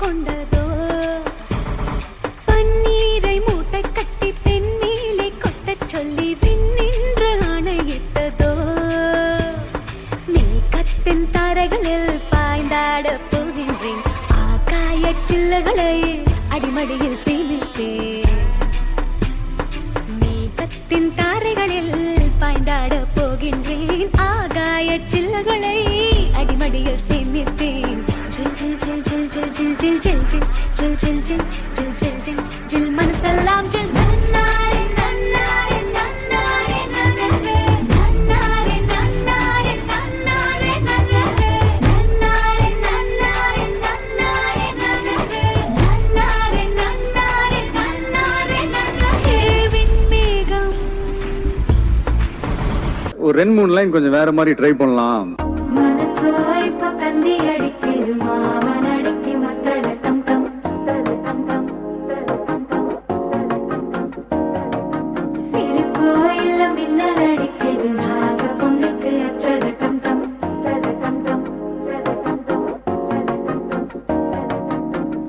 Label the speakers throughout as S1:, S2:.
S1: கொண்டதோ பன்னீரை மூட்டை கட்டி பெண்மேலே கொட்டச் சொல்லி விண்ணின்று ஆணையிட்டதோ மேகத்தின் தாரைகளில் பாய்ந்தாட போகின்றேன் ஆகாய சில்லுகளை அடிமடியில் சேமித்தேன் மேகத்தின் தாரைகளில் பாய்ந்தாட போகின்றேன் ஆகாய சில்லுகளை அடிமடியில் சேமித்தேன் ஜில் ஜில் ஜில் ஜில் ஜில் ஜில் ஜில் ஜில் ஜில் ஜில் ஜில் ஜில் ஜில் ஜில் ஜில் மனசெல்லாம் ஜில் நன்னாரே நன்னாரே நன்னாரே நன்னாரே நன்னாரே நன்னாரே நன்னாரே நன்னாரே நன்னாரே நன்னாரே நன்னாரே நன்னாரே நன்னாரே நன்னாரே நன்னாரே விண்மேகம்.
S2: ஒரு 2-3 லைன் கொஞ்சம் வேற மாதிரி ட்ரை பண்ணலாம்.
S1: மனசோ இப்ப கந்தி அடிக்குது மாமன் அடிக்கு மத்தல டம் டம் டம் டம் சிரிப்போ இல்ல மின்னல் அடிக்குது ஆசை பொண்ணுக்கு அச்சத டம் டம் டம் டம்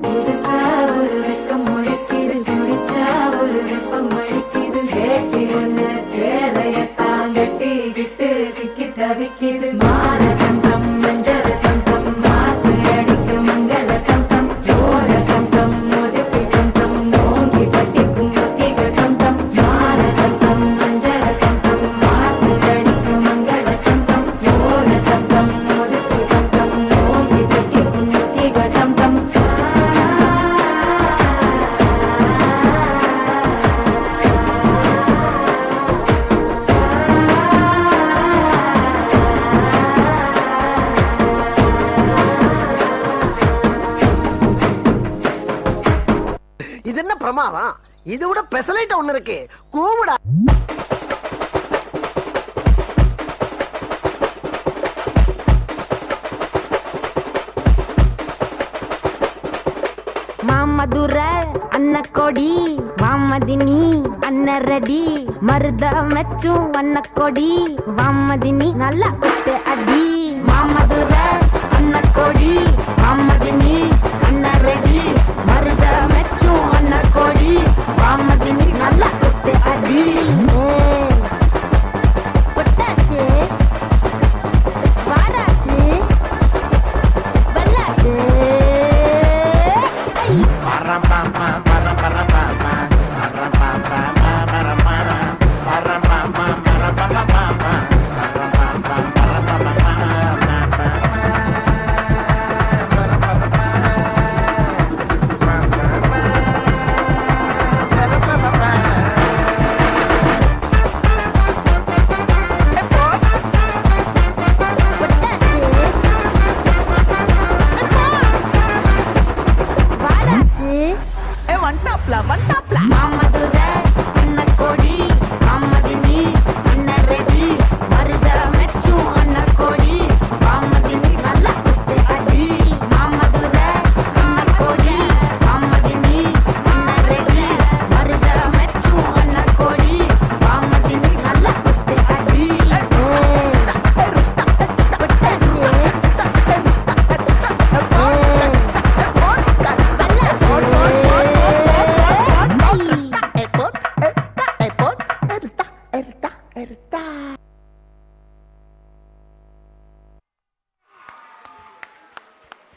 S1: புதுசா ஒரு வெக்கம் முழிக்குது துடிச்சா ஒரு வெப்பம் அடிக்குது கேட்டி ஒண்ணு சேலைய தாங்கட்டி கிட்டு சிக்கி தவிக்குது மால சந்தம் மஞ்சள் சந்தம் மாத்து அடிக்க மங்கள சந்தம் சோழ சந்தம் முதுப்பி சந்தம் ஓங்கி பட்டிக்கும் ஒத்திக சந்தம் மால சந்தம் மஞ்சள் சந்தம் மாத்து அடிக்க மங்கள சந்தம் சோழ சந்தம் முதுப்பி சந்தம் ஓங்கி பட்டிக்கும் ஒத்திக சந்தம்
S3: இது என்ன பிரமாதம்? இது விட பெசலைட் ஒண்ணு இருக்கு. கூவுடா.
S4: மாமதுர அன்னக்கொடி வாமதினி அன்னரடி மருத மெச்சும் அன்னக்கொடி வாமதினி நல்லா குத்து அடி மாமதுர அன்னக்கொடி வாமதினி அன்னரடி மருத மெச்சும் அன்னக்கொடி வாமதினி நல்லா குத்து அடி பொட்டாசு வாராசு வல்லாசு மாமதுர அன்னக்கொடி வாமதினி அன்னரடி மருத மெச்சும் அன்னக்கொடி வாமதினி நல்லா குத்து அடி மாமதுர அன்னக்கொடி வாமதினி அன்னரடி மருத மெச்சும் அன்னக்கொடி வாமதினி நல்லா குத்து அடி
S3: Erta.